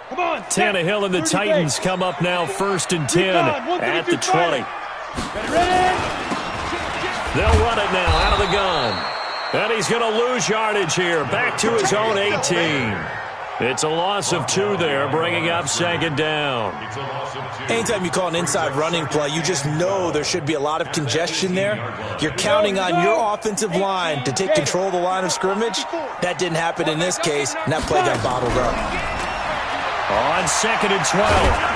Tannehill and the Titans come up now 1st and 10 at the 20. They'll run it now out of the gun. And he's going to lose yardage here. Back to his own 18. It's a loss of 2 there, bringing up 2nd down. Anytime you call an inside running play, you just know there should be a lot of congestion there. You're counting on your offensive line to take control of the line of scrimmage. That didn't happen in this case, and that play got bottled up. On 2nd and 12,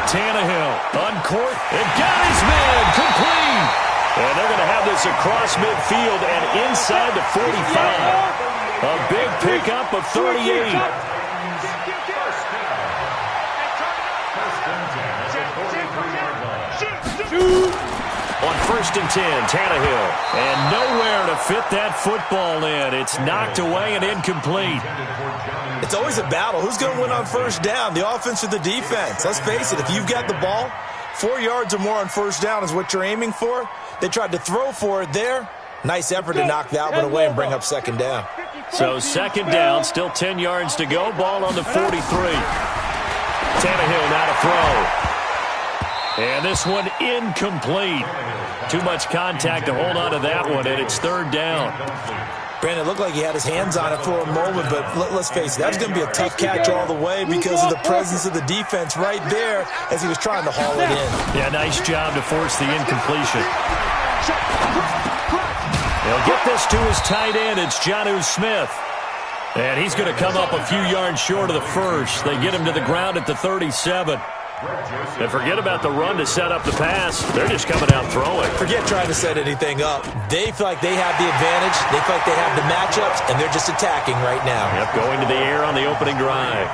Tannehill on court and got his man complete. And they're going to have this across midfield and inside the 45. A big pickup of 38. On 1st and 10, Tannehill. And nowhere to fit that football in. It's knocked away and incomplete. It's always a battle. Who's going to win on 1st down, the offense or the defense? Let's face it, if you've got the ball, 4 yards or more on 1st down is what you're aiming for. They tried to throw for it there. Nice effort to knock that one away and bring up 2nd down. So 2nd down, still 10 yards to go. Ball on the 43. Tannehill now to throw. And this one incomplete. Too much contact to hold on to that one, and it's 3rd down. Brandon, it looked like he had his hands on it for a moment, but let's face it, that's going to be a tough catch all the way because of the presence of the defense right there as he was trying to haul it in. Yeah, nice job to force the incompletion. They'll get this to his tight end. It's Jonnu Smith. And he's going to come up a few yards short of the first. They get him to the ground at the 37. And forget about the run to set up the pass. They're just coming out throwing. Forget trying to set anything up. They feel like they have the advantage. They feel like they have the matchups, and they're just attacking right now. Yep, going to the air on the opening drive.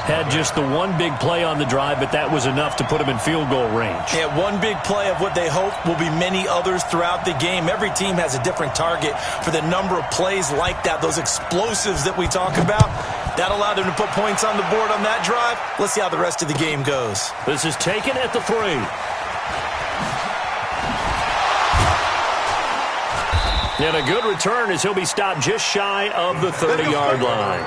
Had just the one big play on the drive, but that was enough to put him in field goal range. Yeah, one big play of what they hope will be many others throughout the game. Every team has a different target for the number of plays like that, those explosives that we talk about. That allowed them to put points on the board on that drive. Let's see how the rest of the game goes. This is taken at the 3. And a good return as he'll be stopped just shy of the 30-yard line.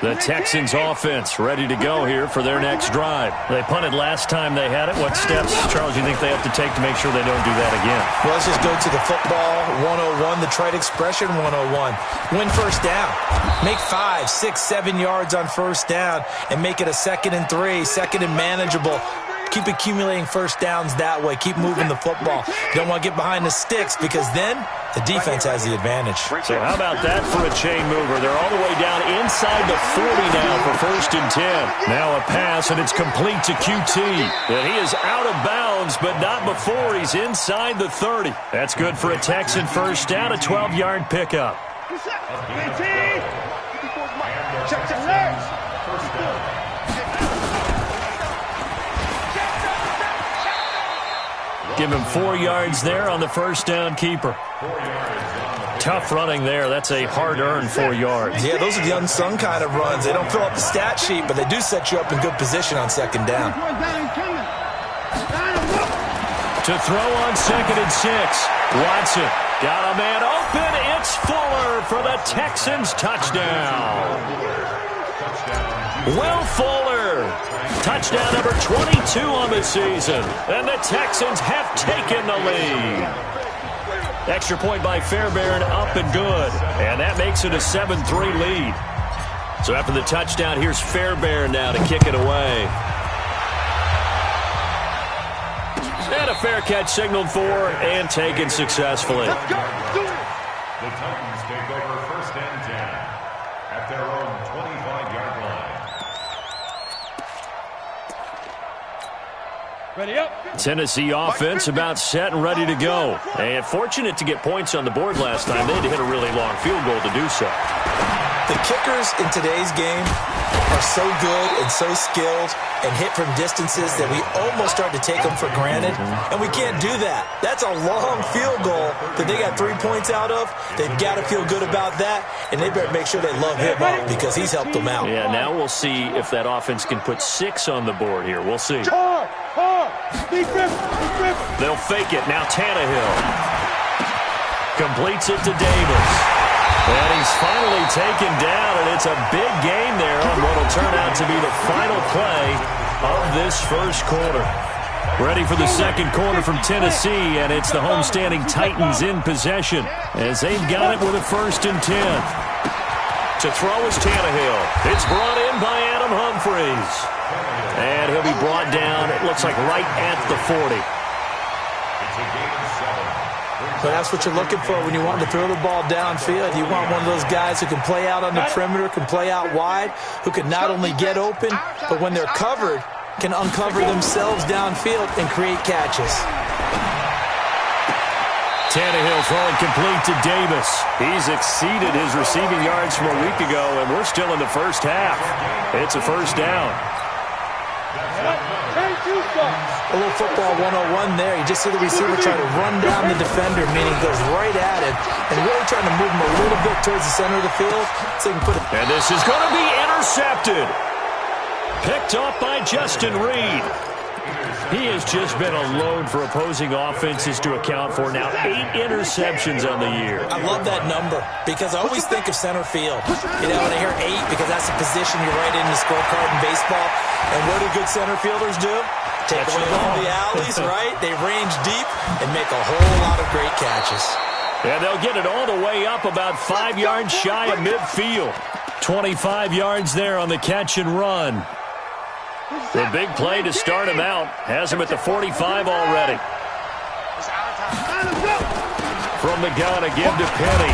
The Texans offense ready to go here for their next drive. They punted last time they had it. What steps, Charles, do you think they have to take to make sure they don't do that again? Well, let's just go to the football 101, the trade expression 101. Win 1st down. Make 5, 6, 7 yards on 1st down and make it a 2nd and 3, 2nd and manageable. Keep accumulating 1st downs that way. Keep moving the football. You don't want to get behind the sticks because then the defense has the advantage. So how about that for a chain mover? They're all the way down inside the 40 now for 1st and 10. Now a pass, and it's complete to QT. And he is out of bounds, but not before he's inside the 30. That's good for a Texan 1st down, a 12-yard pickup. Give him 4 yards there on the 1st down keeper. Tough running there. That's a hard-earned 4 yards. Yeah, those are the unsung kind of runs. They don't fill up the stat sheet, but they do set you up in good position on 2nd down. To throw on 2nd and 6. Watson got a man open. It's Fuller for the Texans touchdown. Will Fuller. Touchdown number 22 on the season. And the Texans have taken the lead. Extra point by Fairbairn, up and good. And that makes it a 7-3 lead. So after the touchdown, here's Fairbairn now to kick it away. And a fair catch signaled for and taken successfully. The Titans take over 1st and 10 at their own 25-yard line. Ready up. Tennessee offense about set and ready to go. And fortunate to get points on the board last time. They had to hit a really long field goal to do so. The kickers in today's game are so good and so skilled and hit from distances that we almost start to take them for granted, and we can't do that. That's a long field goal that they got 3 points out of. They've got to feel good about that, and they better make sure they love him up because he's helped them out. Yeah, now we'll see if that offense can put 6 on the board here. We'll see. They'll fake it. Now Tannehill completes it to Davis. And he's finally taken down, and it's a big game there on what will turn out to be the final play of this first quarter. Ready for the second quarter from Tennessee, and it's the homestanding Titans in possession as they've got it with a 1st and 10. To throw is Tannehill. It's brought in by Adam Humphries. And he'll be brought down, it looks like right at the 40. So that's what you're looking for when you want to throw the ball downfield. You want one of those guys who can play out on the perimeter, can play out wide, who can not only get open, but when they're covered, can uncover themselves downfield and create catches. Tannehill throwing complete to Davis. He's exceeded his receiving yards from a week ago, and we're still in the first half. It's a 1st down. A little football 101 there. You just see the receiver try to run down the defender, meaning goes right at him, and really trying to move him a little bit towards the center of the field so he can put it. And this is going to be intercepted. Picked off by Justin Reed. He has just been a load for opposing offenses to account for. Now 8 interceptions on the year. I love that number because I always think of center field. You know, when I hear 8, because that's the position you write in the scorecard in baseball. And what do good center fielders do? Take away all the alleys, right? They range deep and make a whole lot of great catches. And they'll get it all the way up about 5 yards shy of midfield. 25 yards there on the catch and run. The big play to start him out has him at the 45 already. From the gun, a give to Penny.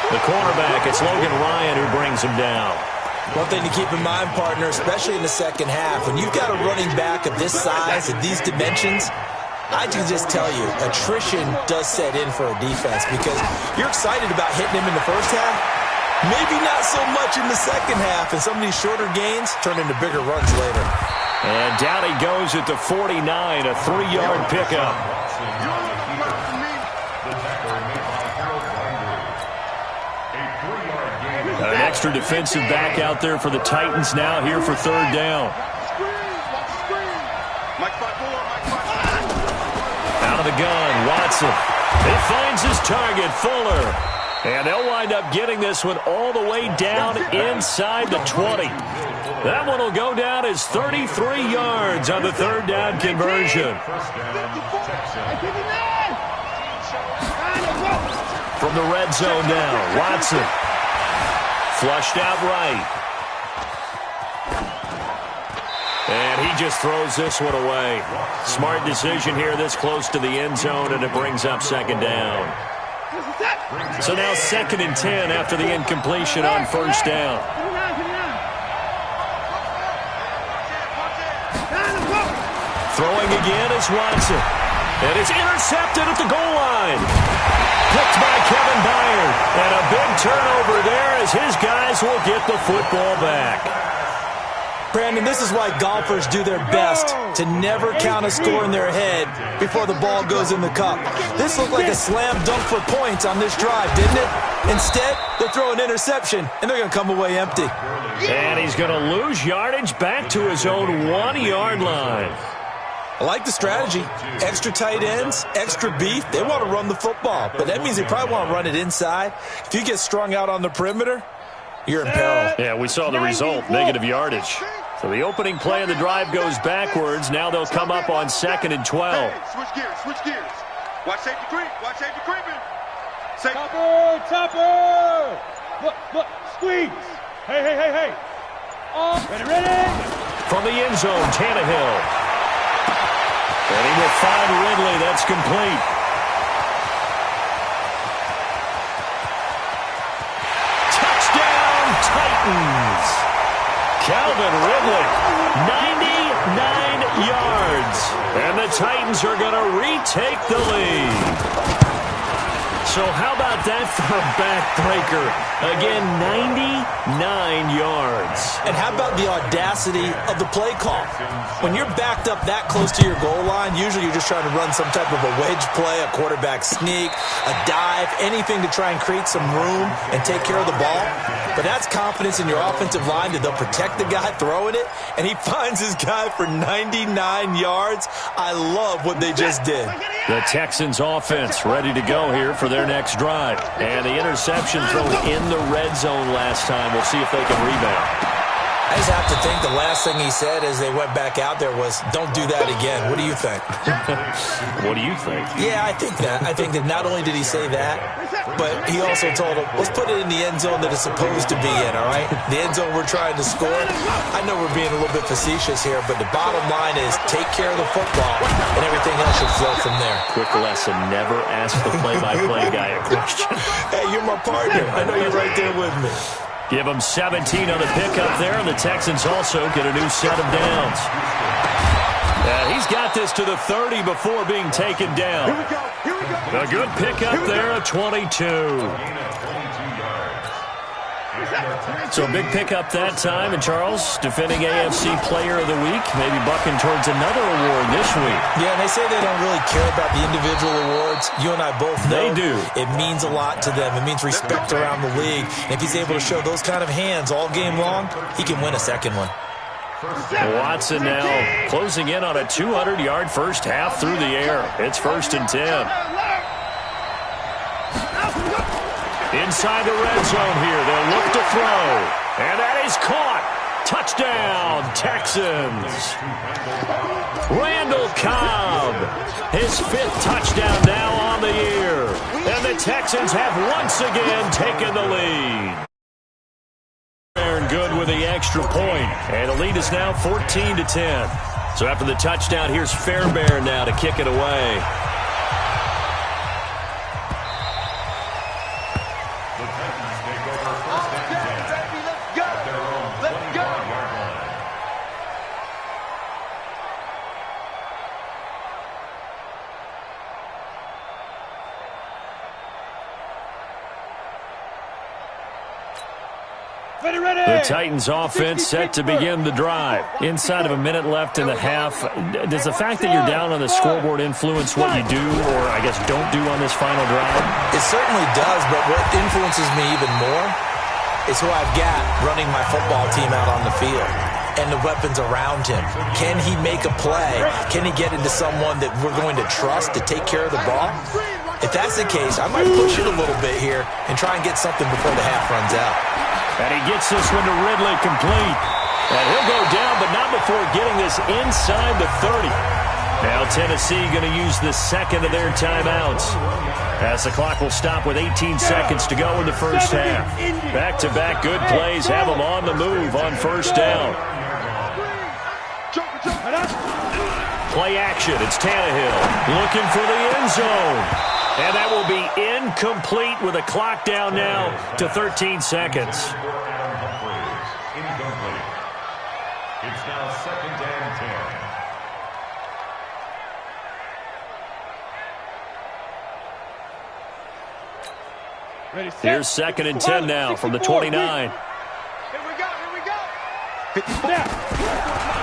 The cornerback, it's Logan Ryan who brings him down. One thing to keep in mind, partner, especially in the second half, when you've got a running back of this size, of these dimensions, I can just tell you, attrition does set in for a defense because you're excited about hitting him in the first half. Maybe not so much in the second half, and some of these shorter gains turn into bigger runs later. And down he goes at the 49, a 3-yard pickup. An extra defensive back out there for the Titans now here for 3rd down. Out of the gun, Watson. He finds his target, Fuller. And they'll wind up getting this one all the way down inside the 20. That one will go down as 33 yards on the 3rd down conversion. From the red zone now, Watson. Flushed out right. And he just throws this one away. Smart decision here this close to the end zone, and it brings up 2nd down. So now 2nd and 10 after the incompletion on 1st down. Throwing again is Watson. And it's intercepted at the goal line. Picked by Kevin Byard. And a big turnover there as his guys will get the football back. Brandon, this is why golfers do their best to never count a score in their head before the ball goes in the cup. This looked like a slam dunk for points on this drive, didn't it? Instead, they throw an interception, and they're going to come away empty. And he's going to lose yardage back to his own 1-yard line. I like the strategy. Extra tight ends, extra beef. They want to run the football, but that means they probably want to run it inside. If you get strung out on the perimeter, you're in peril. Yeah, we saw the result, negative yardage. So the opening play of the drive goes backwards. Now they'll come up on 2nd and 12. Hey, switch gears, switch gears. Watch safety creep, watch safety creeping. Topper! Look, squeeze. Hey. Ready? From the end zone, Tannehill. And he will find Ridley. That's complete. Touchdown, Titans. Calvin Ridley, 99 yards. And the Titans are going to retake the lead. So how about that for a backbreaker? Again, 99 yards. And how about the audacity of the play call? When you're backed up that close to your goal line, usually you're just trying to run some type of a wedge play, a quarterback sneak, a dive, anything to try and create some room and take care of the ball. But that's confidence in your offensive line that they'll protect the guy throwing it, and he finds his guy for 99 yards. I love what they just did. The Texans offense ready to go here for their next drive. And the interception thrown in the red zone last time. We'll see if they can rebound. I just have to think the last thing he said as they went back out there was, don't do that again. What do you think? What do you think? Yeah, I think that. I think that not only did he say that, but he also told him, let's put it in the end zone that it's supposed to be in, all right? The end zone we're trying to score. I know we're being a little bit facetious here, but the bottom line is take care of the football, and everything else should flow from there. Quick lesson, never ask the play-by-play guy a question. Hey, you're my partner. I know you're right there with me. Give them 17 on the pickup there, and the Texans also get a new set of downs. He's got this to the 30 before being taken down. Here we go. Here we go. A good pickup there at 22. So a big pickup that time, and Charles, defending AFC Player of the Week, maybe bucking towards another award this week. Yeah, and they say they don't really care about the individual awards. You and I both know they do. It means a lot to them. It means respect around the league. And if he's able to show those kind of hands all game long, he can win a second one. Watson now closing in on a 200-yard first half through the air. It's 1st and 10. Inside the red zone here, they'll look to throw. And that is caught. Touchdown, Texans. Randall Cobb, his 5th touchdown now on the year. And the Texans have once again taken the lead. Good with the extra point. And the lead is now 14-10. So after the touchdown, here's Fairbairn now to kick it away. The Titans offense set to begin the drive. Inside of a minute left in the half. Does the fact that you're down on the scoreboard influence what you do, or I guess don't do on this final drive? It certainly does, but what influences me even more is who I've got running my football team out on the field and the weapons around him. Can he make a play? Can he get into someone that we're going to trust to take care of the ball? If that's the case, I might push it a little bit here and try and get something before the half runs out. And he gets this one to Ridley complete. And he'll go down, but not before getting this inside the 30. Now Tennessee going to use the second of their timeouts, as the clock will stop with 18 seconds to go in the first half. Back-to-back good plays have them on the move on first down. Play action. It's Tannehill looking for the end zone. And that will be incomplete with a clock down now to 13 seconds. Incomplete. It's now 2nd and 10. Here's 2nd and 10 now from the 29. Here we go.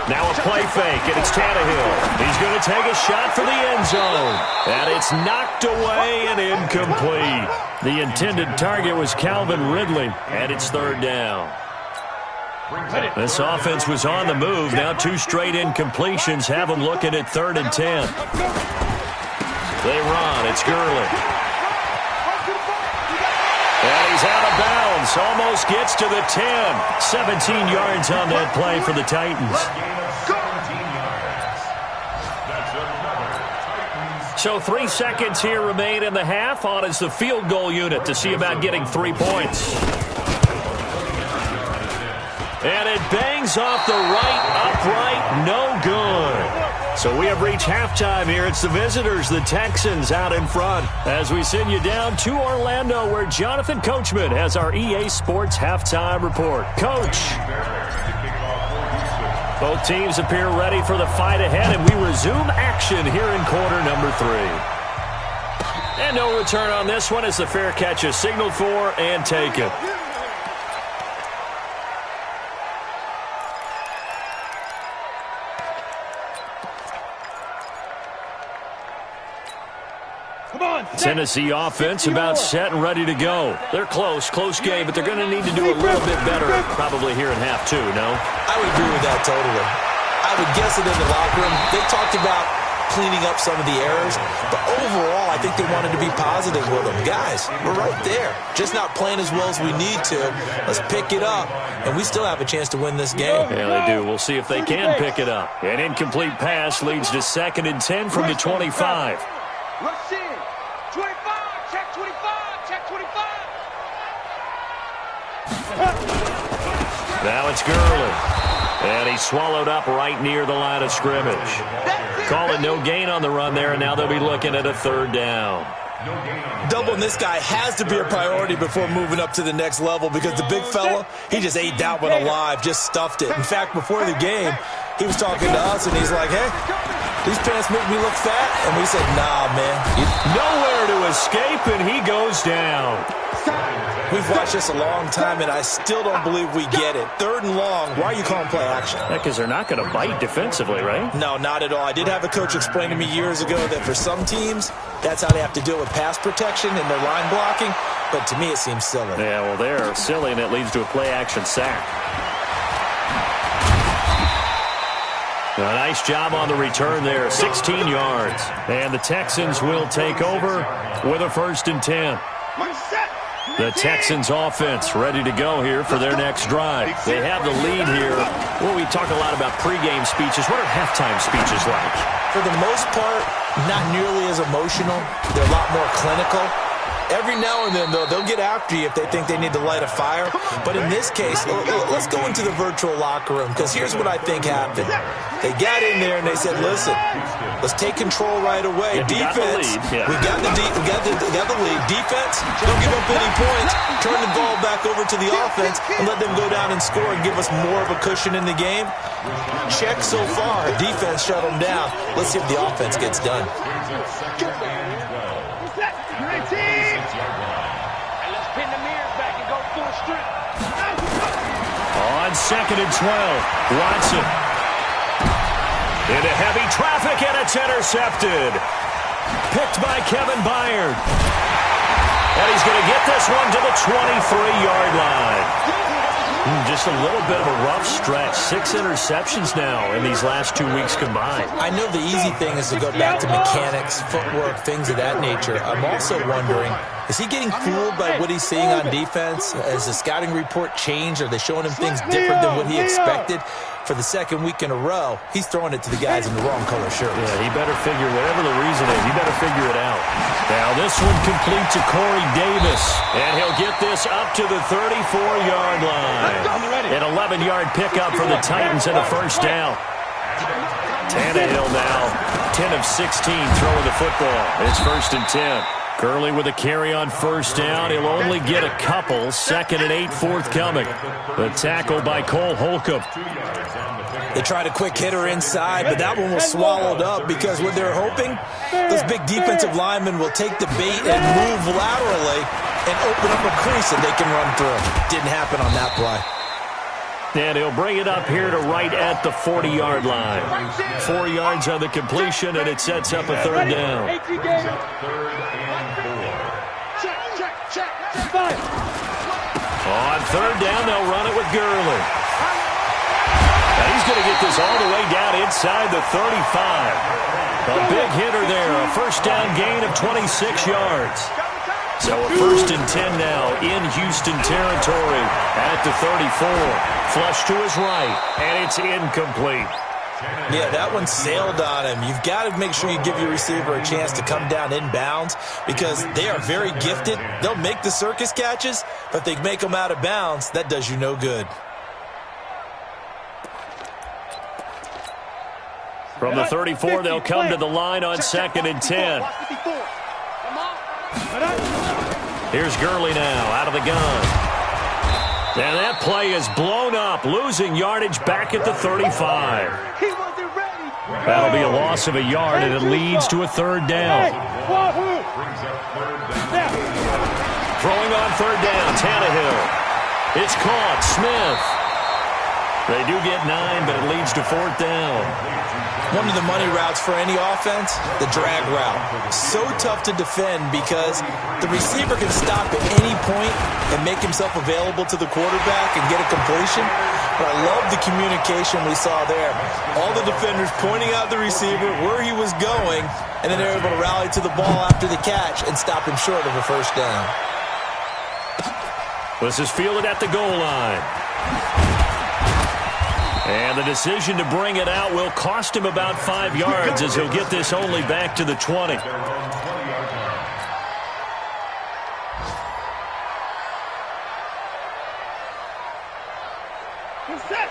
Now a play fake, and it's Tannehill. He's going to take a shot for the end zone. And it's knocked away and incomplete. The intended target was Calvin Ridley, and it's 3rd down. This offense was on the move. Now 2 straight incompletions have them looking at 3rd and 10. They run. It's Gurley. And he's out of bounds. Almost gets to the 10. 17 yards on that play for the Titans. So 3 seconds here remain in the half. On is the field goal unit to see about getting 3 points. And it bangs off the right upright. No good. So we have reached halftime here. It's the visitors, the Texans, out in front. As we send you down to Orlando, where Jonathan Coachman has our EA Sports halftime report. Coach. Both teams appear ready for the fight ahead, and we resume action here in quarter number 3. And no return on this one as the fair catch is signaled for and taken. Tennessee offense about set and ready to go. They're close game, but they're going to need to do a little bit better probably here in half two, no? I would agree with that totally. I would guess it in the locker room. They talked about cleaning up some of the errors, but overall, I think they wanted to be positive with them. Guys, we're right there. Just not playing as well as we need to. Let's pick it up, and we still have a chance to win this game. Yeah, they do. We'll see if they can pick it up. An incomplete pass leads to 2nd and 10 from the 25. Rush in. 25. Check 25. Check 25. Now it's Gurley. And he's swallowed up right near the line of scrimmage. Call it no gain on the run there, and now they'll be looking at a 3rd down. Doubling this guy has to be a priority before moving up to the next level because the big fella, he just ate that one alive, just stuffed it. In fact, before the game, he was talking to us, and he's like, hey, these pants make me look fat. And we said, nah, man. Nowhere to escape, and he goes down. We've watched this a long time, and I still don't believe we get it. 3rd and long, why are you calling play action? Because they're not going to bite defensively, right? No, not at all. I did have a coach explain to me years ago that for some teams, that's how they have to deal with pass protection and their line blocking. But to me, it seems silly. Yeah, well, they're silly, and it leads to a play-action sack. A nice job on the return there, 16 yards. And the Texans will take over with a 1st and 10. The Texans offense ready to go here for their next drive. They have the lead here. Well, we talk a lot about pregame speeches. What are halftime speeches like? For the most part, not nearly as emotional. They're a lot more clinical. Every now and then, though, they'll get after you if they think they need to light a fire. But in this case, let's go into the virtual locker room, because here's what I think happened. They got in there and they said, listen, let's take control right away. Defense, we got the lead. Defense, don't give up any points. Turn the ball back over to the offense and let them go down and score and give us more of a cushion in the game. Check so far. Defense shut them down. Let's see if the offense gets done. On 2nd and 12, Watson. Into heavy traffic, and it's intercepted. Picked by Kevin Byard. And he's going to get this one to the 23-yard line. Just a little bit of a rough stretch. 6 interceptions now in these last 2 weeks combined. I know the easy thing is to go back to mechanics, footwork, things of that nature. I'm also wondering, is he getting fooled by what he's seeing on defense? Has the scouting report changed? Are they showing him things different than what he expected? For the 2nd week in a row, he's throwing it to the guys in the wrong color shirts. Yeah, he better figure, whatever the reason is, he better figure it out. Now this one complete to Corey Davis, and he'll get this up to the 34-yard line. An 11-yard pickup for the Titans and a 1st down. Tannehill now, 10 of 16 throwing the football. It's 1st and 10. Gurley with a carry on 1st down. He'll only get a couple. 2nd and 8 forthcoming. The tackle by Cole Holcomb. They tried a quick hitter inside, but that one was swallowed up because what they're hoping, those big defensive linemen will take the bait and move laterally and open up a crease that they can run through. Didn't happen on that play. And he'll bring it up here to right at the 40-yard line. 4 yards on the completion, and it sets up a 3rd down. On 3rd down, they'll run it with Gurley. And he's going to get this all the way down inside the 35. A big hitter there, a 1st down gain of 26 yards. So a 1st and 10 now in Houston territory at the 34. Flush to his right, and it's incomplete. Yeah, that one sailed on him. You've got to make sure you give your receiver a chance to come down inbounds because they are very gifted. They'll make the circus catches, but if they make them out of bounds, that does you no good. From the 34, they'll come to the line on 2nd and 10. Here's Gurley now out of the gun. And that play is blown up, losing yardage back at the 35. He wasn't ready. That'll be a loss of a yard, and it leads to a third down. Throwing on third down, Tannehill. It's caught, Smith. They do get 9, but it leads to fourth down. One of the money routes for any offense, the drag route. So tough to defend because the receiver can stop at any point and make himself available to the quarterback and get a completion. But I love the communication we saw there. All the defenders pointing out the receiver, where he was going, and then they're able to rally to the ball after the catch and stop him short of a first down. This is fielded at the goal line. And the decision to bring it out will cost him about 5 yards as he'll get this only back to the 20.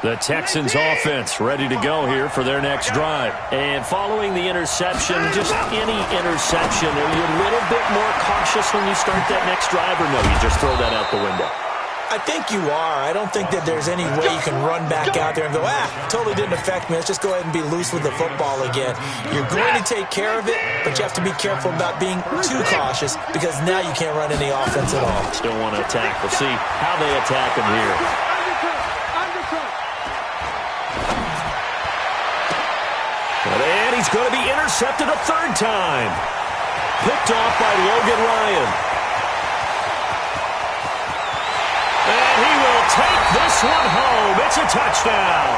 The Texans offense ready to go here for their next drive. And following the interception, just any interception, are you a little bit more cautious when you start that next drive, or no, you just throw that out the window? I think you are. I don't think that there's any way you can run back out there and go, totally didn't affect me. Let's just go ahead and be loose with the football again. You're going to take care of it, but you have to be careful about being too cautious because now you can't run any offense at all. Still want to attack. We'll see how they attack him here. And he's going to be intercepted a third time. Picked off by Logan Ryan. And he will take this one home. It's a touchdown.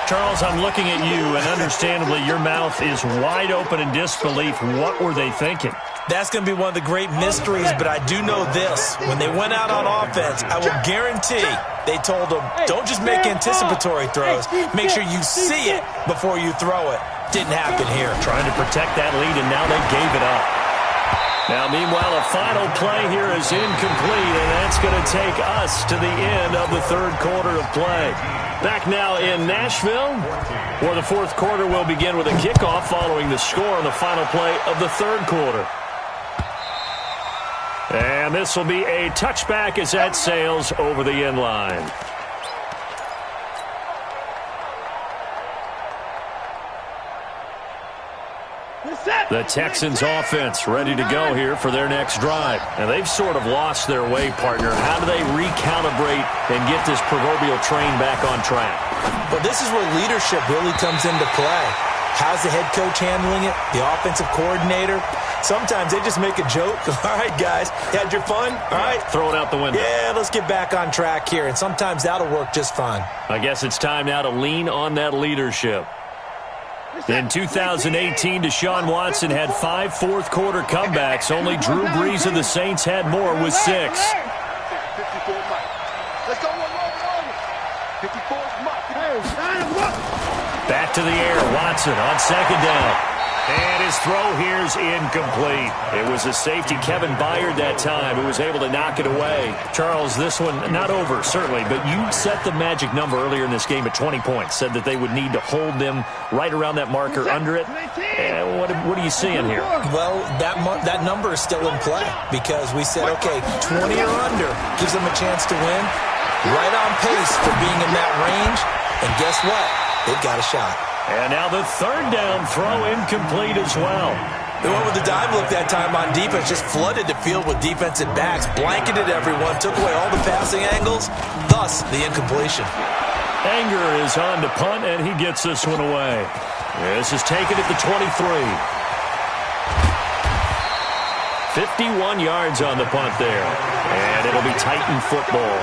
Charles, I'm looking at you, and understandably your mouth is wide open in disbelief. What were they thinking? That's going to be one of the great mysteries, but I do know this. When they went out on offense, I will guarantee they told them, don't just make anticipatory throws. Make sure you see it before you throw it. Didn't happen here. Trying to protect that lead, and now they gave it up. Now, meanwhile, a final play here is incomplete, and that's going to take us to the end of the third quarter of play. Back now in Nashville, where the fourth quarter will begin with a kickoff following the score on the final play of the third quarter. And this will be a touchback as that sails over the end line. The Texans offense ready to go here for their next drive. And they've sort of lost their way, partner. How do they recalibrate and get this proverbial train back on track? Well, this is where leadership really comes into play. How's the head coach handling it? The offensive coordinator? Sometimes they just make a joke. All right, guys, you had your fun? All right. Throw it out the window. Yeah, let's get back on track here. And sometimes that'll work just fine. I guess it's time now to lean on that leadership. In 2018, Deshaun Watson had 5 fourth-quarter comebacks. Only Drew Brees of the Saints had more with 6. Back to the air, Watson on second down. And his throw here is incomplete. It was a safety, Kevin Byard, that time, who was able to knock it away. Charles, this one not over, certainly, but you set the magic number earlier in this game at 20 points. Said that they would need to hold them right around that marker under it. What are you seeing here? Well, that number is still in play because we said, okay, 20 or under gives them a chance to win. Right on pace for being in that range. And guess what? They've got a shot. And now the third down throw incomplete as well. They went with the dime look that time on defense, just flooded the field with defensive backs, blanketed everyone, took away all the passing angles, thus the incompletion. Anger is on to punt, and he gets this one away. This is taken at the 23. 51 yards on the punt there, and it'll be Titan football.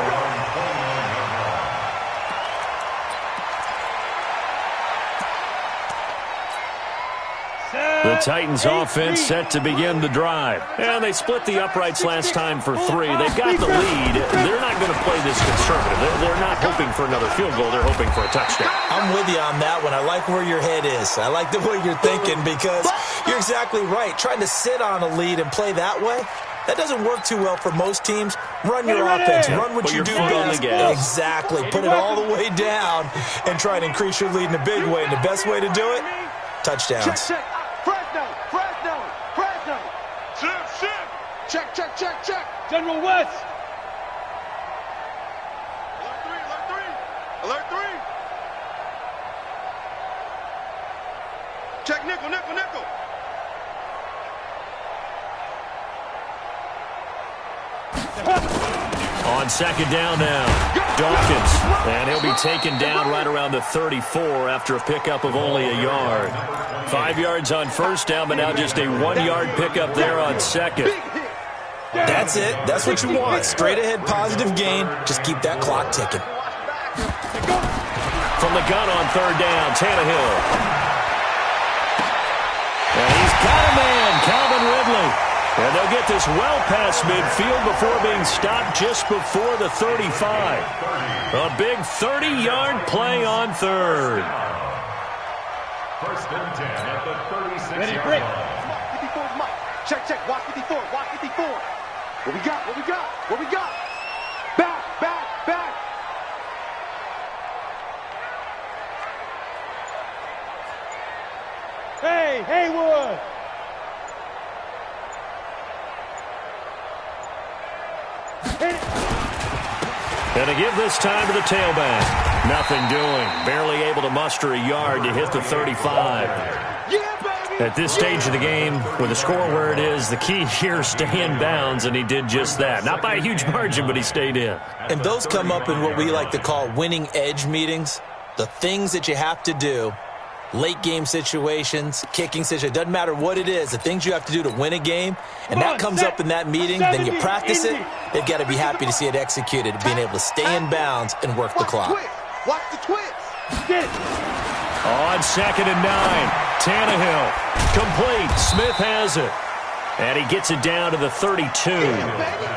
The Titans offense set to begin the drive. And they split the uprights last time for 3. They've got the lead. They're not going to play this conservative. They're not hoping for another field goal. They're hoping for a touchdown. I'm with you on that one. I like where your head is. I like the way you're thinking because you're exactly right. Trying to sit on a lead and play that way, that doesn't work too well for most teams. Run your offense. Run what you do best. Exactly. Put it all the way down and try and increase your lead in a big way. And the best way to do it, touchdowns. Check. General West. Alert 3. Check nickel, nickel, nickel. On second down now, Dawkins. And he'll be taken down right around the 34 after a pickup of only a yard. 5 yards on first down, but now just a 1-yard pickup there on second. That's it. That's what you want. Straight ahead positive gain. Just keep that clock ticking. From the gun on third down, Tannehill. And he's got a man, Calvin Ridley. And they'll get this well past midfield before being stopped just before the 35. A big 30-yard play on third. First and 10 at the 36-yard line. 54 is Mike. Check, check. Watch 54. Watch 54. What we got? What we got? What we got? Back, back, back. Hey, Haywood. And to give this time to the tailback. Nothing doing. Barely able to muster a yard to hit the 35. At this stage of the game, with the score where it is, the key here is stay in bounds, and he did just that. Not by a huge margin, but he stayed in. And those come up in what we like to call winning edge meetings. The things that you have to do, late game situations, kicking situations, doesn't matter what it is, the things you have to do to win a game, and that comes up in that meeting, then you practice it, they've got to be happy to see it executed, being able to stay in bounds and work the clock. Watch the twist. Get it. On second and 9, Tannehill. Complete. Smith has it. And he gets it down to the 32.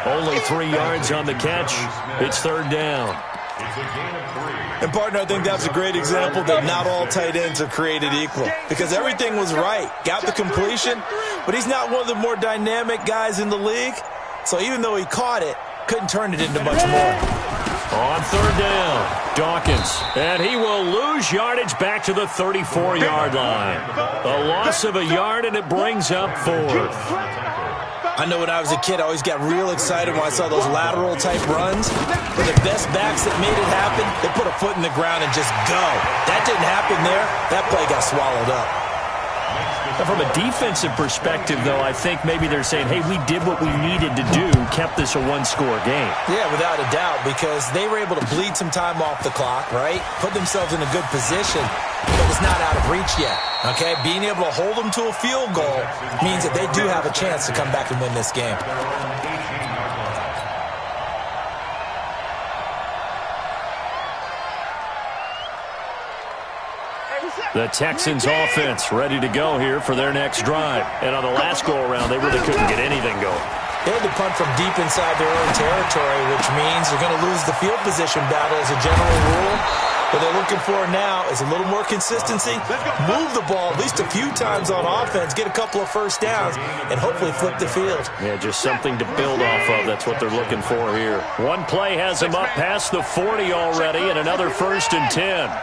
Only 3 yards on the catch. It's third down. It's a gain of 3. And, partner, I think that was a great example that not all tight ends are created equal, because everything was right. Got the completion, but he's not one of the more dynamic guys in the league. So even though he caught it, couldn't turn it into much more. On third down, Dawkins. And he will lose yardage back to the 34-yard line. A loss of a yard, and it brings up fourth. I know when I was a kid, I always got real excited when I saw those lateral-type runs. For the best backs that made it happen, they put a foot in the ground and just go. That didn't happen there. That play got swallowed up. And from a defensive perspective, though, I think maybe they're saying, hey, we did what we needed to do, kept this a one-score game. Yeah, without a doubt, because they were able to bleed some time off the clock, right? Put themselves in a good position, but it's not out of reach yet, okay? Being able to hold them to a field goal means that they do have a chance to come back and win this game. The Texans offense ready to go here for their next drive. And on the last go-around, they really couldn't get anything going. They had to punt from deep inside their own territory, which means they're going to lose the field position battle as a general rule. What they're looking for now is a little more consistency, move the ball at least a few times on offense, get a couple of first downs, and hopefully flip the field. Yeah, just something to build off of. That's what they're looking for here. One play has them up past the 40 already, and another 1st and 10.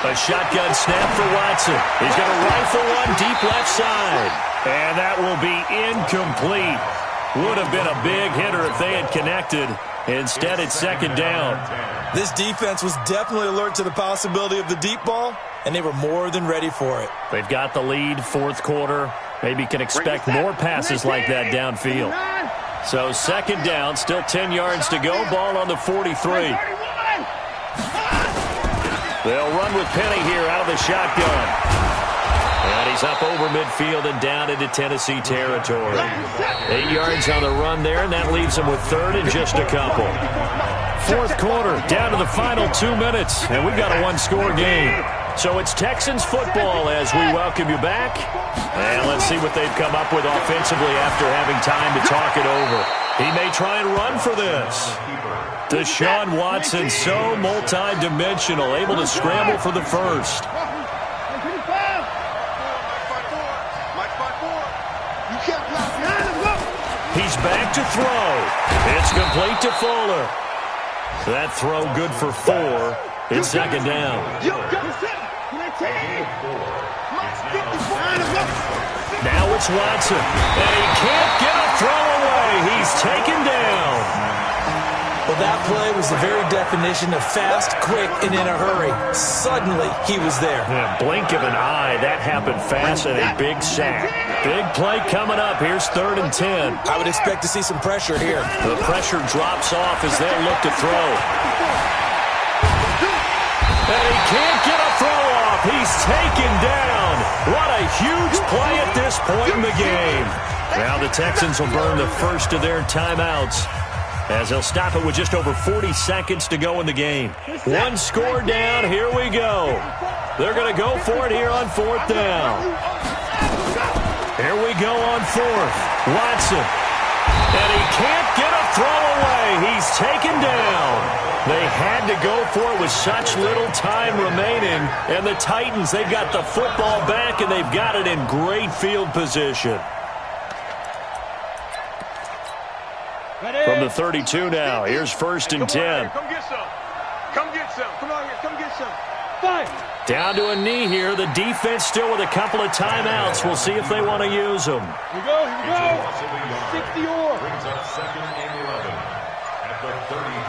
A shotgun snap for Watson. He's going to rifle one deep left side. And that will be incomplete. Would have been a big hitter if they had connected. Instead, it's second down. This defense was definitely alert to the possibility of the deep ball, and they were more than ready for it. They've got the lead, fourth quarter. Maybe can expect more passes like that downfield. So second down, still 10 yards to go. Ball on the 43. They'll run with Penny here out of the shotgun. And he's up over midfield and down into Tennessee territory. 8 yards on the run there, and that leaves them with third and just a couple. Fourth quarter, down to the final 2 minutes, and we've got a one-score game. So it's Texans football as we welcome you back. And let's see what they've come up with offensively after having time to talk it over. He may try and run for this. Deshaun Watson, so multi-dimensional, able to scramble for the first. He's back to throw. It's complete to Fuller. That throw good for 4. It's second down. Now it's Watson. And he can't get a throw away. He's taken down. Well, Well, that play was the very definition of fast, quick, and in a hurry. Suddenly, he was there. Yeah, blink of an eye. That happened fast and a big sack. Big play coming up. Here's 3rd and 10. I would expect to see some pressure here. The pressure drops off as they look to throw. And he can't get a throw off. He's taken down. What a huge play at this point in the game. Now the Texans will burn the first of their timeouts as they'll stop it with just over 40 seconds to go in the game. One score down. Here we go. They're going to go for it here on 4th down. Here we go on 4th. Watson. And he can't get a throw away. He's taken down. They had to go for it with such little time remaining. And the Titans, they've got the football back, and they've got it in great field position. From the 32 now, here's 1st and 10. Come get some. Come get some. Come on here. Come get some. Fight. Down to a knee here. The defense still with a couple of timeouts. We'll see if they want to use them. Here we go. Here we go. 60 or. Brings up 2nd and 11 at the 30.